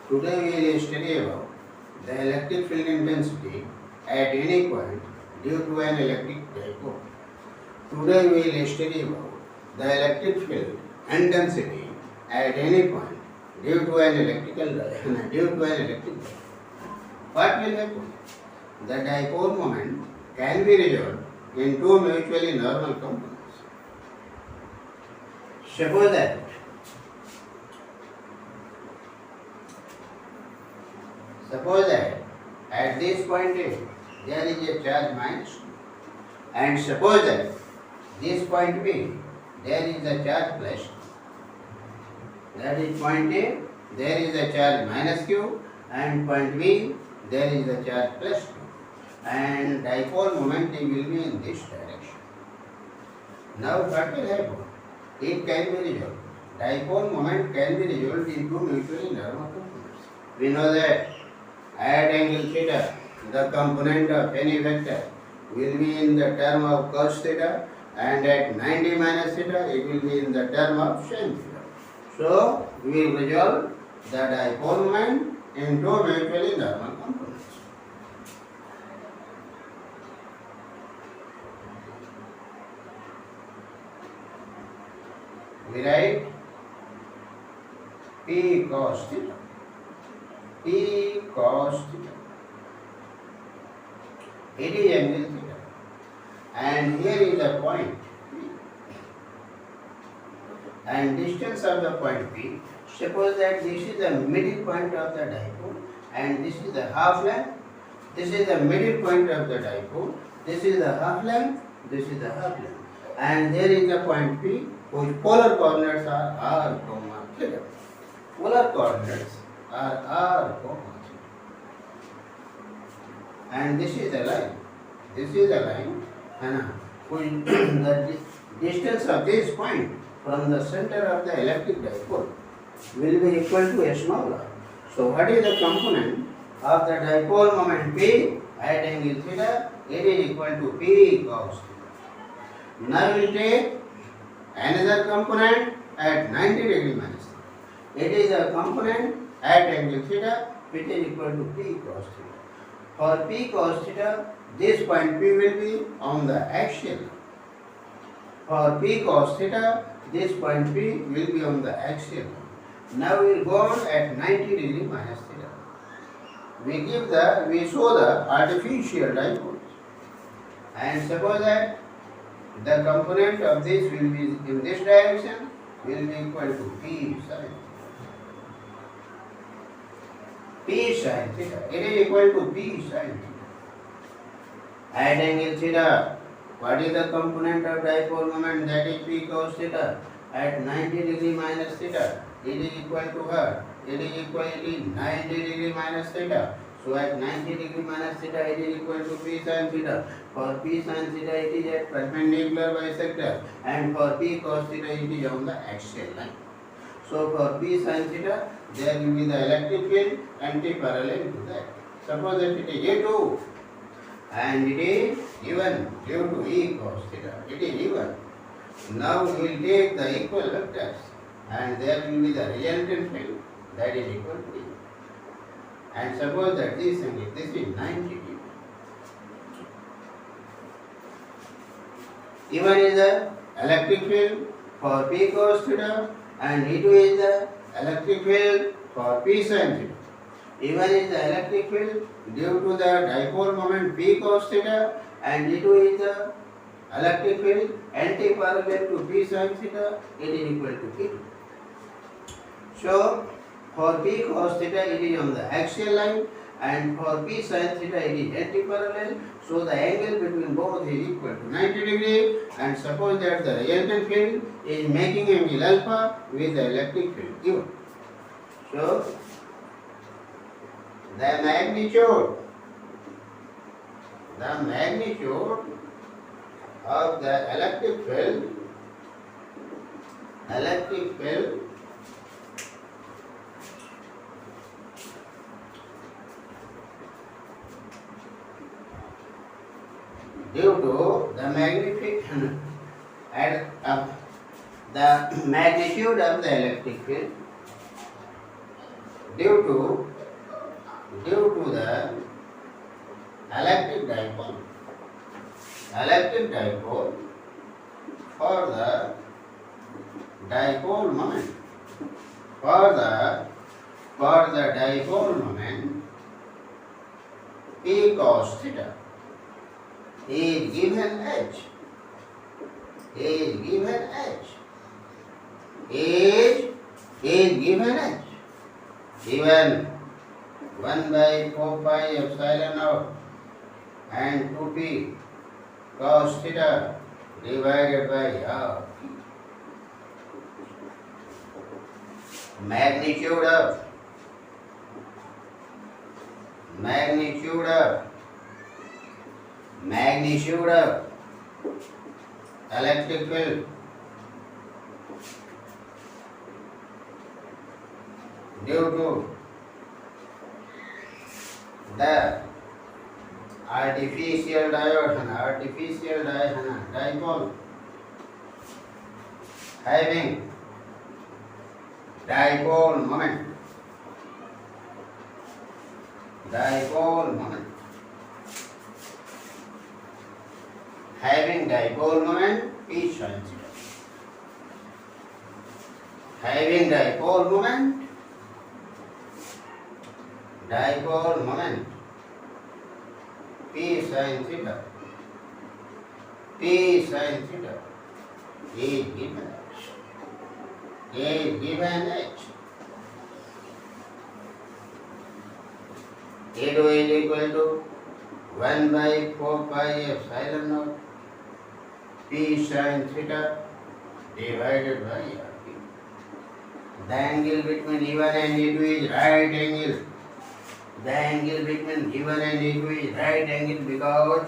Today we will study about the electric field intensity at any point due to an electric dipole. Today we will study about the electric field intensity at any point due to an electric dipole. What will happen? The dipole moment can be resolved in two mutually normal components. Suppose that at this point A there is a charge minus 2, and suppose that this point B there is a charge plus 2. That is point A there is a charge minus Q, and point B there is a charge plus 2, and dipole moment will be in this direction. Now what will happen? It can be resolved. Dipole moment can be resolved into mutually normal components. We know that at angle theta, the component of any vector will be in the term of cos theta, and at 90 minus theta it will be in the term of sin theta. So we will resolve the dipole moment into mutually normal components. We write P cos theta. P cos theta. It is angle theta. And here is the point P. And distance of the point P. Suppose that this is the middle point of the dipole, and this is the half length. This is the middle point of the dipole. This is the half length. This is the half length. And there is the point P, whose polar coordinates are r, theta. Polar coordinates are r, theta. And this is the line. This is the line, and the distance of this point from the center of the electric dipole will be equal to a small r. So what is the component of the dipole moment P at angle theta? It is equal to P cos theta. Now we will take another component at 90 degree minus theta. It is a component at angle theta which is equal to P cos theta. For P cos theta, this point P will be on the axial. For P cos theta, this point P will be on the axial. Now we will go on at 90 degree minus theta. We show the artificial dipoles, and suppose that the component of this will be in this direction, will be equal to P sin. P sin theta. It is equal to P sin theta. At angle theta, what is the component of dipole moment? That is P cos theta. At 90 degree minus theta, it is equal to what? It is equal to 90 degree minus theta. So at 90 degree minus theta, it is equal to P sin theta. For P sin theta, it is at perpendicular bisector, and for P cos theta, it is on the axial line. So for P sin theta, there will be the electric field anti-parallel to that. Suppose that it is A2 and it is even due to E cos theta. It is even. Now we will take the equal vectors, and there will be the resultant field that is equal to E. And suppose that this angle, this is 90 degree. Even is the electric field for P cos theta, and E2 is the electric field for P sin theta. Even is the electric field due to the dipole moment P cos theta, and E2 is the electric field anti-parallel to P sin theta. It is equal to P2. So for P cos theta, it is on the axial line, and for P sin theta, it is anti-parallel. So the angle between both is equal to 90 degree, and suppose that the resultant field is making angle alpha with the electric field given. So the magnitude of the electric field due to the magnification the magnitude of the electric field due to the electric dipole for the dipole moment P cos theta is given h given 1 by 4 pi epsilon naught and 2p cos theta divided by r. Magnitude of electric field due to the artificial dipole having dipole moment having dipole moment P sin theta having dipole moment P sin theta is given h. A2 is equal to 1 by 4 pi epsilon naught P sin theta divided by RP. The angle between E1 and E2 is right angle. The angle between E1 and E2 is right angle because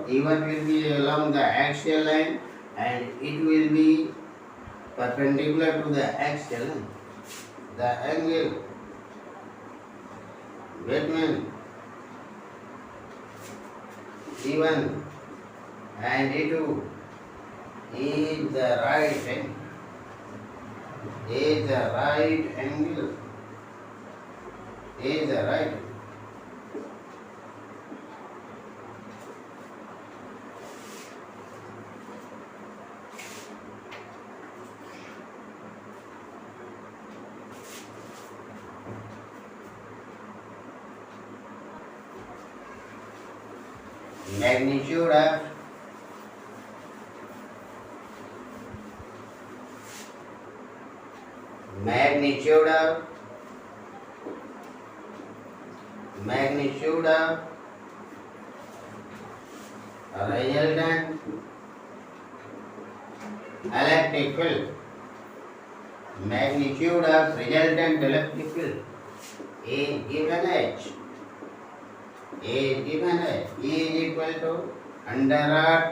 E1 will be along the axial line and it will be perpendicular to the axial line. The angle between E1 and E2 is the right angle. Magnitude of resultant electric field. Magnitude of resultant electric field is given h. E is equal to under root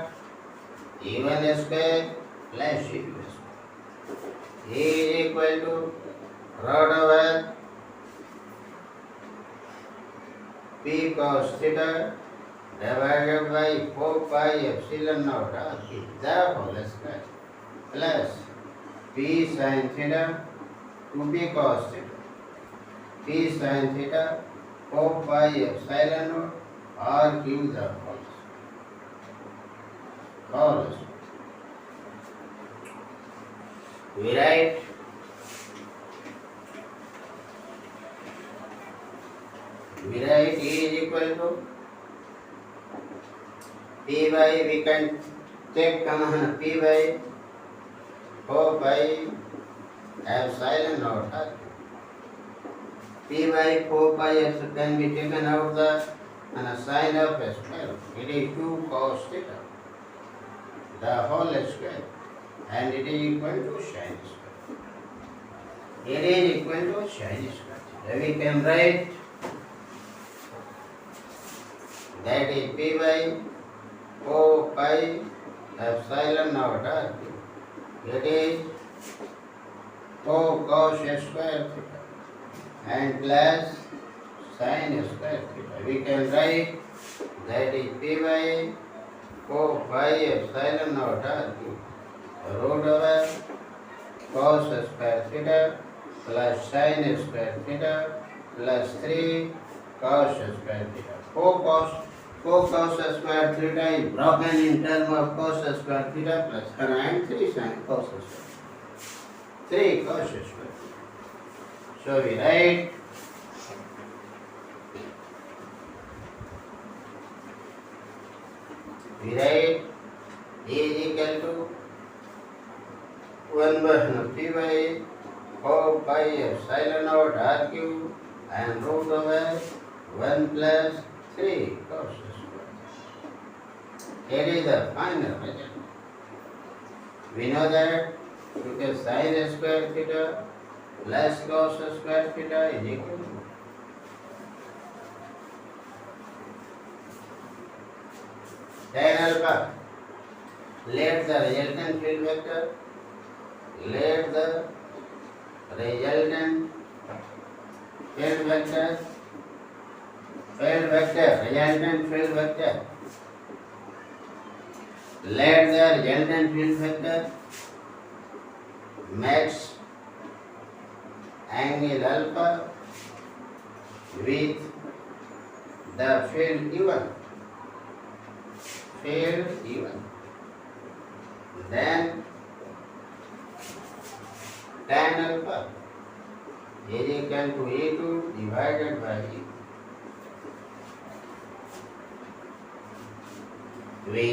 E1 square plus E2 square. E is equal to root over P cos theta divided by 4 pi epsilon naught RP the whole square plus P sin theta 2p cos theta P sin theta 4 pi epsilon naught R cube the whole square. We write E is equal to P by, we can take P by 4 pi epsilon naught R. P by 4 pi epsilon can be taken out the sine of a square. It is 2 cos theta the whole square and it is equal to sin square. It is equal to sin square. Then we can write that is P by 4 pi epsilon naught R. It is 4 cos square theta and plus sin square theta. We can write that is P by 4 pi epsilon naught R root over cos square theta plus sin square theta plus 3 cos square theta. 4 cos square theta is broken in term of cos square theta plus and 3 sin cos square. 3 cos square. So we write A is equal to 1 by P by 4 pi epsilon naught R cube and root over 1 plus 3 cos square. Here is the final result. We know that because sin square theta plus cos square theta is equal to tan alpha. Let the resultant field vector resultant field vector match angle alpha with the field even. Then tan alpha is equal to A2 divided by E. We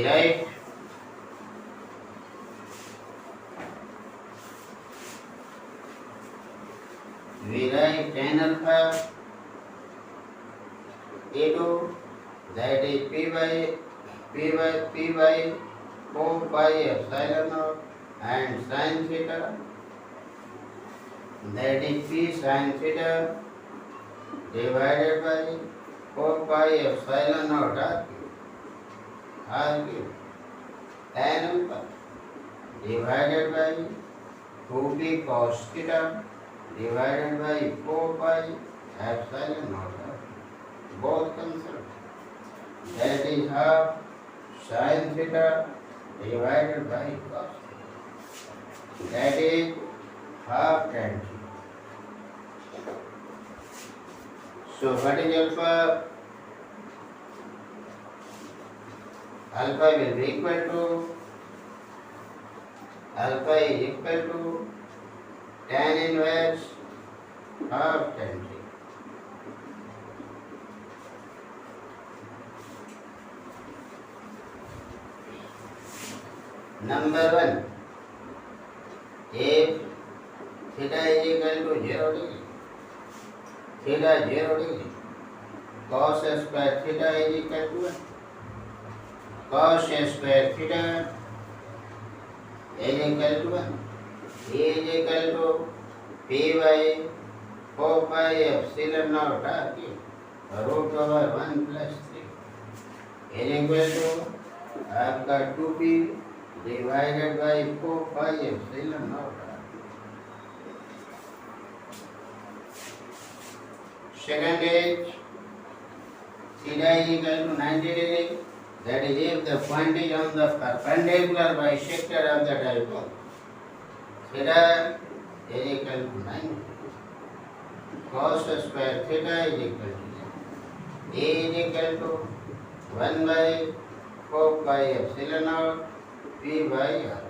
write tan alpha A2 that is P by 4 pi epsilon naught and sin theta that is P sin theta divided by 4 pi epsilon naught R cube tan alpha divided by 2p cos theta divided by 4 pi epsilon naught R. Both cancel. That is half sin theta divided by cos theta. That is half tan theta. So what is alpha? Alpha will be equal to tan inverse half tan theta. Number 1, if theta is equal to 0 degree, cos square theta is equal to 1. Cos square theta is equal to 1. E is equal to P by 4 pi epsilon naught R cube root over 1 plus 3 is equal to आपका 2p divided by 4 pi epsilon naught R. Second is theta is equal to 90 degree. That is if the point is on the perpendicular bisector of the dipole. Theta is equal to 90. Cos square theta is equal to 0. A is equal to 1 by 4 pi epsilon naught P by R.